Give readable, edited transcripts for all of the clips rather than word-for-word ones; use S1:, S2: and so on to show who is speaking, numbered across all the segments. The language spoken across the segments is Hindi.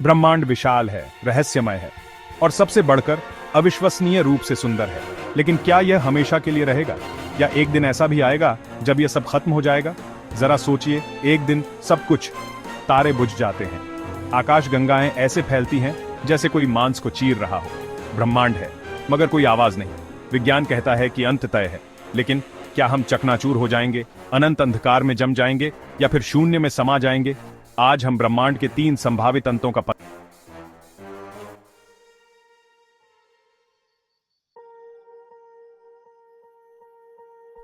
S1: ब्रह्मांड विशाल है, रहस्यमय है और सबसे बढ़कर अविश्वसनीय रूप से सुंदर है। लेकिन क्या यह हमेशा के लिए रहेगा, या एक दिन ऐसा भी आएगा जब यह सब खत्म हो जाएगा? जरा सोचिए, एक दिन सब कुछ, तारे बुझ जाते हैं, आकाश गंगाएं ऐसे फैलती हैं जैसे कोई मांस को चीर रहा हो। ब्रह्मांड है मगर कोई आवाज नहीं। विज्ञान कहता है कि अंत तय है, लेकिन क्या हम चकनाचूर हो जाएंगे, अनंत अंधकार में जम जाएंगे, या फिर शून्य में समा जाएंगे? आज हम ब्रह्मांड के 3 संभावित अंतों का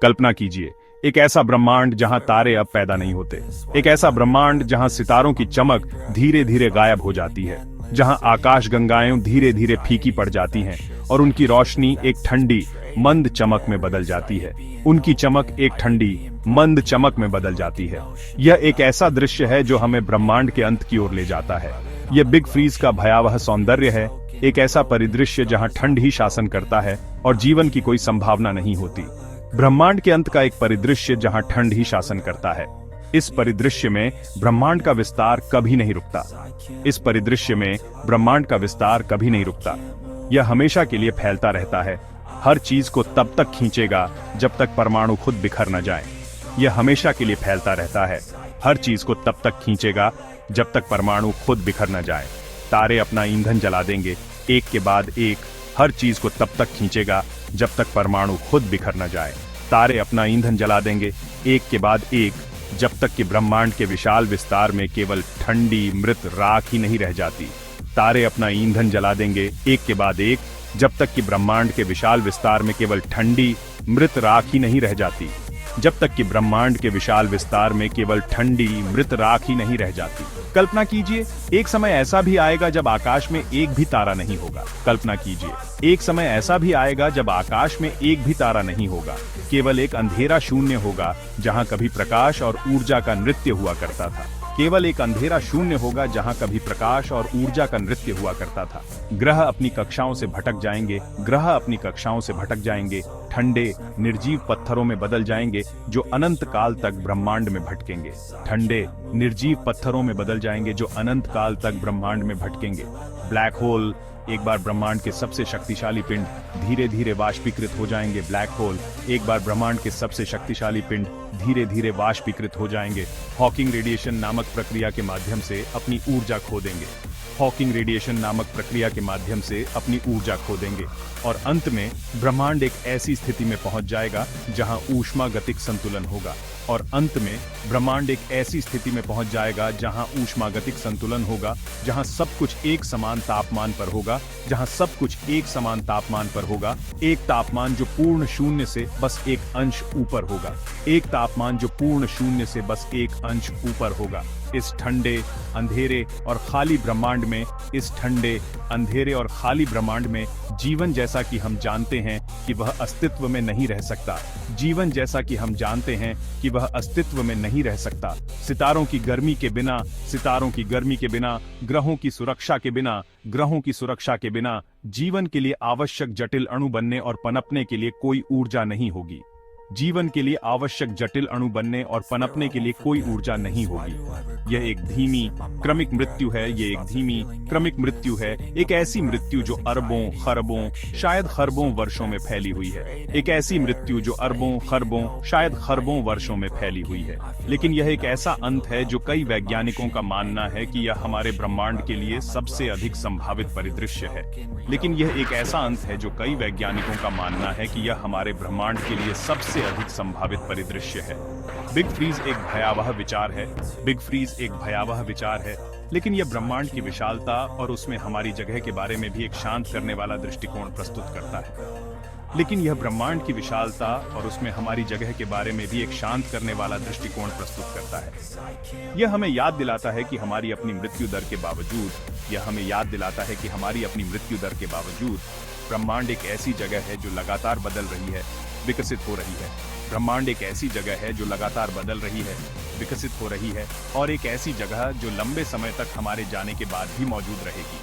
S1: कल्पना कीजिए। एक ऐसा ब्रह्मांड जहां तारे अब पैदा नहीं होते, एक ऐसा ब्रह्मांड जहां सितारों की चमक धीरे धीरे गायब हो जाती है, जहां आकाश गंगाएं धीरे धीरे फीकी पड़ जाती हैं और उनकी रोशनी एक ठंडी मंद चमक में बदल जाती है। उनकी चमक एक ठंडी मंद चमक में बदल जाती है। यह एक ऐसा दृश्य है जो हमें ब्रह्मांड के अंत की ओर ले जाता है। यह बिग फ्रीज का भयावह सौंदर्य है, एक ऐसा परिदृश्य जहां ठंड ही शासन करता है और जीवन की कोई संभावना नहीं होती। ब्रह्मांड के अंत का एक परिदृश्य जहां ठंड ही शासन करता है। इस परिदृश्य में ब्रह्मांड का विस्तार कभी नहीं रुकता। इस परिदृश्य में ब्रह्मांड का विस्तार कभी नहीं रुकता। यह हमेशा के लिए फैलता रहता है, हर चीज को तब तक खींचेगा जब तक परमाणु खुद बिखर न जाए। यह हमेशा के लिए फैलता रहता है, हर चीज को तब तक खींचेगा जब तक परमाणु खुद बिखर न जाए। तारे अपना ईंधन जला देंगे, एक के बाद एक, हर चीज को तब तक खींचेगा जब तक परमाणु खुद बिखर न जाए। तारे अपना ईंधन जला देंगे, एक के बाद एक, जब तक कि ब्रह्मांड के विशाल विस्तार में केवल ठंडी मृत राख ही नहीं रह जाती। तारे अपना ईंधन जला देंगे, एक के बाद एक, जब तक कि ब्रह्मांड के विशाल विस्तार में केवल ठंडी मृत राख ही नहीं रह जाती। जब तक कि ब्रह्मांड के विशाल विस्तार में केवल ठंडी मृत राख ही नहीं रह जाती। कल्पना कीजिए, एक समय ऐसा भी आएगा जब आकाश में एक भी तारा नहीं होगा। कल्पना कीजिए, एक समय ऐसा भी आएगा जब आकाश में एक भी तारा नहीं होगा, केवल एक अंधेरा शून्य होगा जहां कभी प्रकाश और ऊर्जा का नृत्य हुआ करता था। केवल एक अंधेरा शून्य होगा जहां कभी प्रकाश और ऊर्जा का नृत्य हुआ करता था। ग्रह अपनी कक्षाओं से भटक जाएंगे, ग्रह अपनी कक्षाओं से भटक जाएंगे, ठंडे निर्जीव पत्थरों में बदल जाएंगे जो अनंत काल तक ब्रह्मांड में भटकेंगे। ठंडे निर्जीव पत्थरों में बदल जाएंगे जो अनंत काल तक ब्रह्मांड में भटकेंगे। ब्लैक होल, एक बार ब्रह्मांड के सबसे शक्तिशाली पिंड, धीरे धीरे वाष्पीकृत हो जाएंगे। ब्लैक होल, एक बार ब्रह्मांड के सबसे शक्तिशाली पिंड, धीरे धीरे वाष्पीकृत हो जाएंगे। हॉकिंग रेडिएशन नामक प्रक्रिया के माध्यम से अपनी ऊर्जा खो देंगे। हॉकिंग रेडिएशन नामक प्रक्रिया के माध्यम से अपनी ऊर्जा खो देंगे और अंत में ब्रह्मांड एक ऐसी स्थिति में पहुंच जाएगा जहां ऊष्मागतिक संतुलन होगा। और अंत में ब्रह्मांड एक ऐसी स्थिति में पहुंच जाएगा जहां ऊष्मागतिक संतुलन होगा, जहां सब कुछ एक समान तापमान पर होगा, जहां सब कुछ एक समान तापमान पर होगा। एक तापमान जो पूर्ण शून्य से बस एक अंश ऊपर होगा। एक तापमान जो पूर्ण शून्य से बस एक अंश ऊपर होगा। इस ठंडे अंधेरे और खाली ब्रह्मांड में, इस ठंडे अंधेरे और खाली ब्रह्मांड में जीवन जैसा कि हम जानते हैं कि वह अस्तित्व में नहीं रह सकता। जीवन जैसा कि हम जानते हैं कि वह अस्तित्व में नहीं रह सकता। सितारों की गर्मी के बिना, सितारों की गर्मी के बिना, ग्रहों की सुरक्षा के बिना, ग्रहों की सुरक्षा के बिना जीवन के लिए आवश्यक जटिल अणु बनने और पनपने के लिए कोई ऊर्जा नहीं होगी। जीवन के लिए आवश्यक जटिल अणु बनने और पनपने के लिए कोई ऊर्जा नहीं होगी। यह एक धीमी क्रमिक मृत्यु है, ये एक धीमी क्रमिक मृत्यु है, एक ऐसी मृत्यु जो अरबों खरबों शायद खरबों वर्षों में फैली हुई है। एक ऐसी मृत्यु जो अरबों खरबों शायद खरबों वर्षों में फैली हुई है। लेकिन यह एक ऐसा अंत है जो कई वैज्ञानिकों का मानना है कि यह हमारे ब्रह्मांड के लिए सबसे अधिक संभावित परिदृश्य है। लेकिन यह एक ऐसा अंत है जो कई वैज्ञानिकों का मानना है कि यह हमारे ब्रह्मांड के लिए सबसे अधिक संभावित परिदृश्य है। बिग फ्रीज एक भयावह विचार है, बिग फ्रीज एक भयावह विचार है, लेकिन यह ब्रह्मांड की विशालता और उसमें हमारी जगह के बारे में भी एक शांत करने वाला दृष्टिकोण प्रस्तुत करता है। लेकिन यह ब्रह्मांड की विशालता और उसमें हमारी जगह के बारे में भी एक शांत करने वाला दृष्टिकोण प्रस्तुत करता है। यह हमें याद दिलाता है कि हमारी अपनी मृत्यु दर के बावजूद, यह हमें याद दिलाता है कि हमारी अपनी मृत्यु दर के बावजूद ब्रह्मांड एक ऐसी जगह है जो लगातार बदल रही है, विकसित हो रही है। ब्रह्मांड एक ऐसी जगह है जो लगातार बदल रही है, विकसित हो रही है, और एक ऐसी जगह जो लंबे समय तक हमारे जाने के बाद भी मौजूद रहेगी,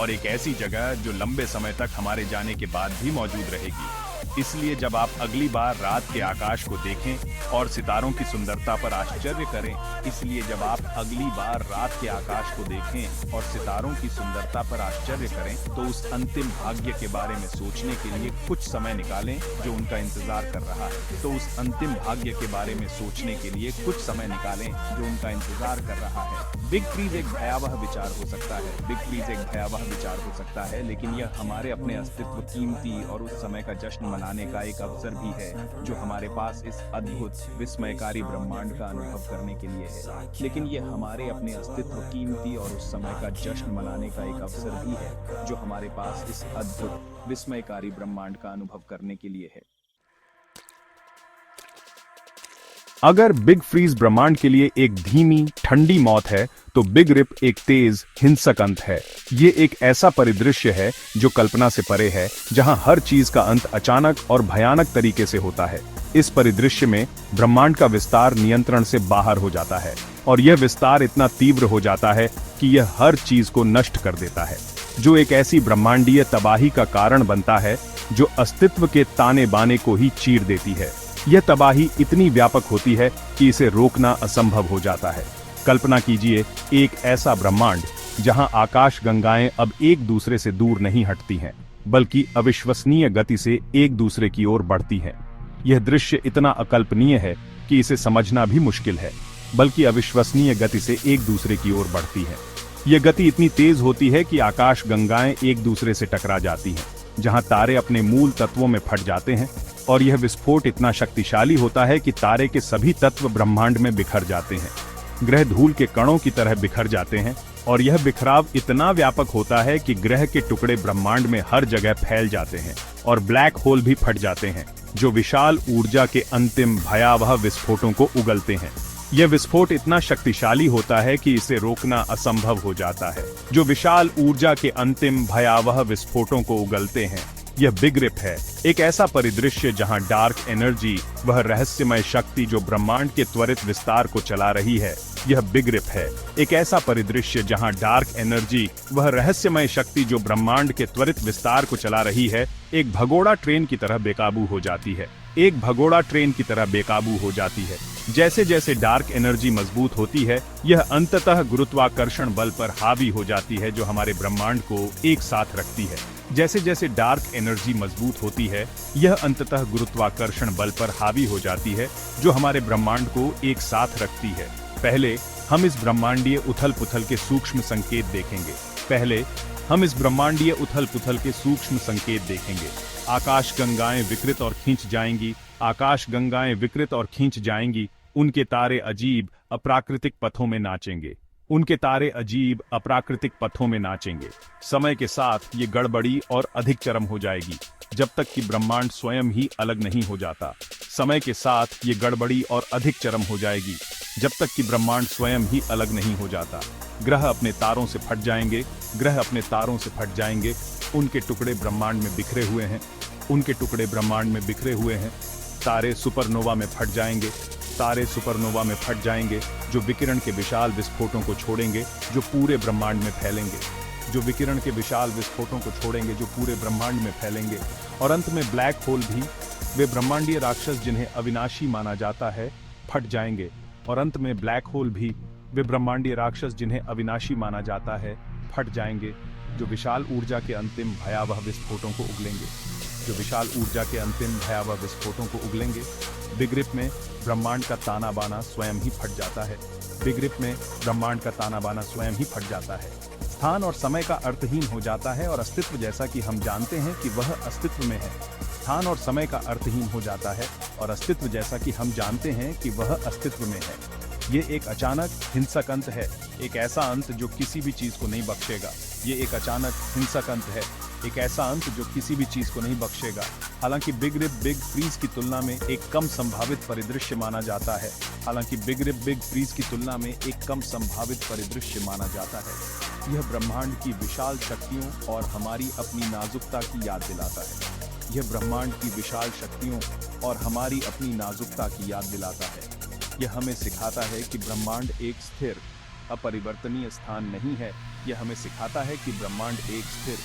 S1: और एक ऐसी जगह जो लंबे समय तक हमारे जाने के बाद भी मौजूद रहेगी। इसलिए जब आप अगली बार रात के आकाश को देखें और सितारों की सुंदरता पर आश्चर्य करें, इसलिए जब आप अगली बार रात के आकाश को देखें और सितारों की सुंदरता पर आश्चर्य करें, तो उस अंतिम भाग्य के बारे में सोचने के लिए कुछ समय निकालें जो उनका इंतजार कर रहा है। तो उस अंतिम भाग्य के बारे में सोचने के लिए कुछ समय निकालें जो उनका इंतजार कर रहा है। बिग फ्रीज एक भयावह विचार हो सकता है, बिग फ्रीज एक भयावह विचार हो सकता है, लेकिन यह हमारे अपने अस्तित्व, कीमती और उस समय का जश्न मनाने का एक अवसर भी है जो हमारे पास इस अद्भुत विस्मयकारी ब्रह्मांड का अनुभव करने के लिए है। लेकिन यह हमारे अपने अस्तित्व, कीमती और उस समय का जश्न मनाने का एक अवसर भी है जो हमारे पास इस अद्भुत विस्मयकारी ब्रह्मांड का अनुभव करने के लिए है। अगर बिग फ्रीज ब्रह्मांड के लिए एक धीमी, ठंडी मौत है, तो बिग रिप एक तेज, हिंसक अंत है। ये एक ऐसा परिदृश्य है जो कल्पना से परे है, जहां हर चीज का अंत अचानक और भयानक तरीके से होता है। इस परिदृश्य में ब्रह्मांड का विस्तार नियंत्रण से बाहर हो जाता है और यह विस्तार इतना तीव्र हो जाता है कि यह हर चीज को नष्ट कर देता है, जो एक ऐसी ब्रह्मांडीय तबाही का कारण बनता है जो अस्तित्व के ताने बाने को ही चीर देती है। यह तबाही इतनी व्यापक होती है कि इसे रोकना असंभव हो जाता है। कल्पना कीजिए एक ऐसा ब्रह्मांड जहां आकाश गंगाएं अब एक दूसरे से दूर नहीं हटती हैं, बल्कि अविश्वसनीय गति से एक दूसरे की ओर बढ़ती हैं। यह दृश्य इतना अकल्पनीय है कि इसे समझना भी मुश्किल है, बल्कि अविश्वसनीय गति से एक दूसरे की ओर बढ़ती है। यह गति इतनी तेज होती है कि आकाश गंगाएं एक दूसरे से टकरा जाती हैं, जहां तारे अपने मूल तत्वों में फट जाते हैं, और यह विस्फोट इतना शक्तिशाली होता है कि तारे के सभी तत्व ब्रह्मांड में बिखर जाते हैं, ग्रह धूल के कणों की तरह बिखर जाते हैं, और यह बिखराव इतना व्यापक होता है कि ग्रह के टुकड़े ब्रह्मांड में हर जगह फैल जाते हैं और ब्लैक होल भी फट जाते हैं, जो विशाल ऊर्जा के अंतिम भयावह विस्फोटों को उगलते हैं। यह विस्फोट इतना शक्तिशाली होता है कि इसे रोकना असंभव हो जाता है, जो विशाल ऊर्जा के अंतिम भयावह विस्फोटों को उगलते हैं। यह बिग रिप है, एक ऐसा परिदृश्य जहां डार्क एनर्जी, वह रहस्यमय शक्ति जो ब्रह्मांड के त्वरित विस्तार को चला रही है, यह बिग रिप है। एक ऐसा परिदृश्य जहां डार्क एनर्जी, वह रहस्यमय शक्ति जो ब्रह्मांड के त्वरित विस्तार को चला रही है, एक भगोड़ा ट्रेन की तरह बेकाबू हो जाती है। एक भगोड़ा ट्रेन की तरह बेकाबू हो जाती है। जैसे जैसे डार्क एनर्जी मजबूत होती है, यह अंततः गुरुत्वाकर्षण बल पर हावी हो जाती है जो हमारे ब्रह्मांड को एक साथ रखती है। जैसे जैसे डार्क एनर्जी मजबूत होती है, यह अंततः गुरुत्वाकर्षण बल पर हावी हो जाती है जो हमारे ब्रह्मांड को एक साथ रखती है। पहले हम इस ब्रह्मांडीय उथल पुथल के सूक्ष्म संकेत देखेंगे। पहले हम इस ब्रह्मांडीय उथल पुथल के सूक्ष्म संकेत देखेंगे। आकाश गंगाएं विकृत और खींच जाएंगी, आकाश गंगाएं विकृत और खींच जाएंगी। उनके तारे अजीब अप्राकृतिक पथों में नाचेंगे, उनके तारे अजीब अप्राकृतिक पथों में नाचेंगे। समय के साथ ये गड़बड़ी और अधिक चरम हो जाएगी, जब तक कि ब्रह्मांड स्वयं ही अलग नहीं हो जाता। समय के साथ ये गड़बड़ी और अधिक चरम हो जाएगी, जब तक कि ब्रह्मांड स्वयं ही अलग नहीं हो जाता। ग्रह अपने तारों से फट जाएंगे, ग्रह अपने तारों से फट जाएंगे। उनके टुकड़े ब्रह्मांड में बिखरे हुए हैं, उनके टुकड़े ब्रह्मांड में बिखरे हुए हैं। तारे सुपरनोवा में फट जाएंगे, तारे सुपरनोवा में फट जाएंगे, जो विकिरण के विशाल विस्फोटों को छोड़ेंगे, जो पूरे ब्रह्मांड में फैलेंगे, जो विकिरण के विशाल विस्फोटों को छोड़ेंगे, जो पूरे ब्रह्मांड में फैलेंगे। और अंत में ब्लैक होल भी, वे ब्रह्मांडीय राक्षस जिन्हें अविनाशी माना जाता है, फट जाएंगे। और अंत में ब्लैक होल भी, वे ब्रह्मांडीय राक्षस जिन्हें अविनाशी माना जाता है, फट जाएंगे, जो विशाल ऊर्जा के अंतिम भयावह विस्फोटों को उगलेंगे, जो विशाल ऊर्जा के अंतिम भयावह विस्फोटों को उगलेंगे। बिग रिप में ब्रह्मांड का ताना बाना स्वयं ही फट जाता है। बिग रिप में ब्रह्मांड का ताना बाना स्वयं ही फट जाता है। स्थान और समय का अर्थहीन हो जाता है और अस्तित्व जैसा कि हम जानते हैं कि वह अस्तित्व में है। स्थान और समय का अर्थहीन हो जाता है और अस्तित्व जैसा कि हम जानते हैं कि वह अस्तित्व में है। ये एक अचानक हिंसक अंत है, एक ऐसा अंत जो किसी भी चीज को नहीं बख्शेगा। ये एक अचानक हिंसक अंत है, एक ऐसा अंत जो किसी भी चीज को नहीं बख्शेगा। हालांकि बिग रिप बिग फ्रीज की तुलना में एक कम संभावित परिदृश्य माना जाता है। हालांकि बिग रिप बिग फ्रीज की तुलना में एक कम संभावित परिदृश्य माना जाता है। यह ब्रह्मांड की विशाल शक्तियों और हमारी अपनी नाजुकता की याद दिलाता है। यह ब्रह्मांड की विशाल शक्तियों और हमारी अपनी नाजुकता की याद दिलाता है। यह हमें सिखाता है कि ब्रह्मांड एक स्थिर, अपरिवर्तनीय स्थान नहीं है। यह हमें सिखाता है कि ब्रह्मांड एक स्थिर,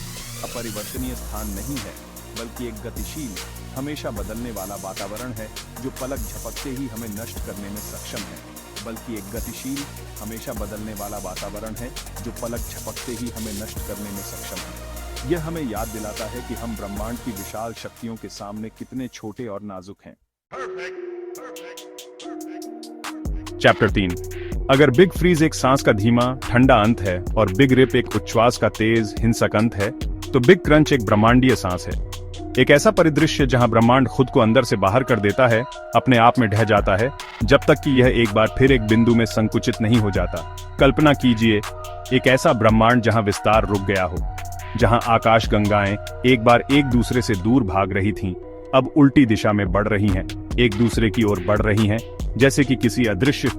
S1: अपरिवर्तनीय स्थान नहीं है। बल्कि एक गतिशील, हमेशा बदलने वाला वातावरण है जो पलक झपकते ही हमें नष्ट करने में सक्षम है। बल्कि एक गतिशील, हमेशा बदलने वाला वातावरण है जो पलक झपकते ही हमें नष्ट करने में सक्षम है। यह हमें याद दिलाता है कि हम ब्रह्मांड की विशाल शक्तियों के सामने कितने छोटे और नाजुक हैं। चैप्टर 3। अगर बिग फ्रीज एक सांस का धीमा, ठंडा अंत है और बिग रिप एक उच्छ्वास का तेज, हिंसक अंत है, तो बिग क्रंच एक ब्रह्मांडीय सांस है। एक ऐसा परिदृश्य जहां ब्रह्मांड खुद को अंदर से बाहर कर देता है, अपने आप में ढह जाता है, जब तक कि यह एक बार फिर एक बिंदु में संकुचित नहीं हो जाता। कल्पना कीजिए एक ऐसा ब्रह्मांड जहां विस्तार रुक गया हो, जहां आकाश गंगाएं एक बार एक दूसरे से दूर भाग रही थीं, अब उल्टी दिशा में बढ़ रही हैं, एक दूसरे की ओर बढ़ रही हैं, जैसे कि किसी अदृश्य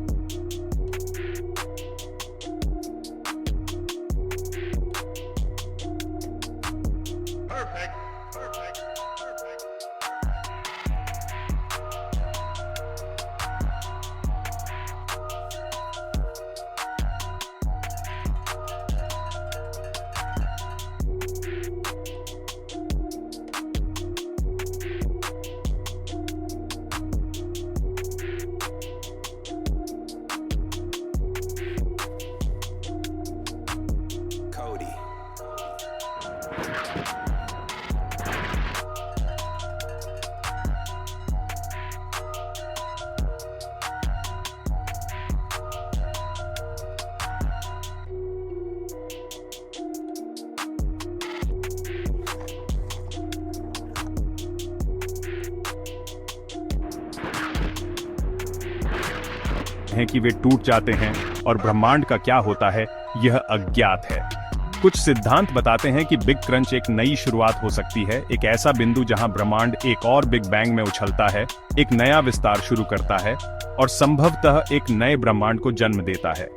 S1: हैं कि वे टूट जाते हैं और ब्रह्मांड का क्या होता है यह अज्ञात है। कुछ सिद्धांत बताते हैं कि बिग क्रंच एक नई शुरुआत हो सकती है, एक ऐसा बिंदु जहां ब्रह्मांड एक और बिग बैंग में उछलता है, एक नया विस्तार शुरू करता है और संभवतः एक नए ब्रह्मांड को जन्म देता है।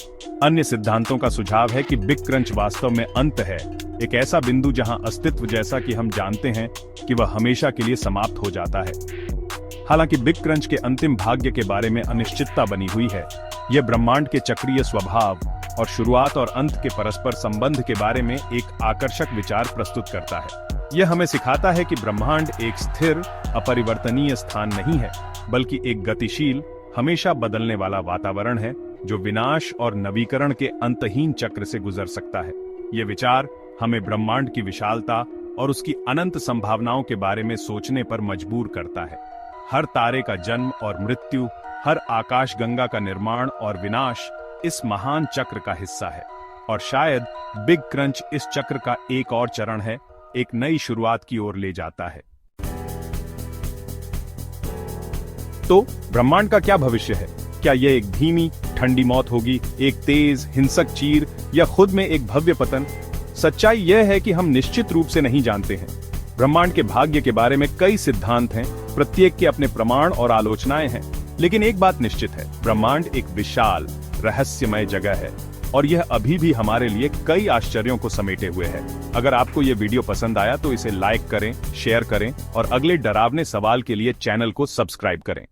S1: अन्य सिद्धांतों का सुझाव है कि बिग क्रंच वास्तव में अंत है, एक ऐसा बिंदु जहां अस्तित्व जैसा कि हम जानते हैं कि वह हमेशा के लिए समाप्त हो जाता है। हालांकि बिग क्रंच के अंतिम भाग्य के बारे में अनिश्चितता बनी हुई है। यह ब्रह्मांड के चक्रीय स्वभाव और शुरुआत और अंत के परस्पर संबंध के बारे में एक आकर्षक विचार प्रस्तुत करता है। यह हमें सिखाता है कि ब्रह्मांड एक स्थिर, अपरिवर्तनीय स्थान नहीं है, बल्कि एक गतिशील, हमेशा बदलने वाला वातावरण है जो विनाश और नवीकरण के अंतहीन चक्र से गुजर सकता है। यह विचार हमें ब्रह्मांड की विशालता और उसकी अनंत संभावनाओं के बारे में सोचने पर मजबूर करता है। हर तारे का जन्म और मृत्यु, हर आकाश गंगा का निर्माण और विनाश इस महान चक्र का हिस्सा है, और शायद बिग क्रंच इस चक्र का एक और चरण है, एक नई शुरुआत की ओर ले जाता है। तो ब्रह्मांड का क्या भविष्य है? क्या यह एक धीमी, ठंडी मौत होगी, एक तेज, हिंसक चीर, या खुद में एक भव्य पतन? सच्चाई यह है कि हम निश्चित रूप से नहीं जानते हैं। ब्रह्मांड के भाग्य के बारे में कई सिद्धांत हैं, प्रत्येक के अपने प्रमाण और आलोचनाएं हैं, लेकिन एक बात निश्चित है, ब्रह्मांड एक विशाल, रहस्यमय जगह है और यह अभी भी हमारे लिए कई आश्चर्यों को समेटे हुए है। अगर आपको यह वीडियो पसंद आया तो इसे लाइक करें, शेयर करें और अगले डरावने सवाल के लिए चैनल को सब्सक्राइब करें।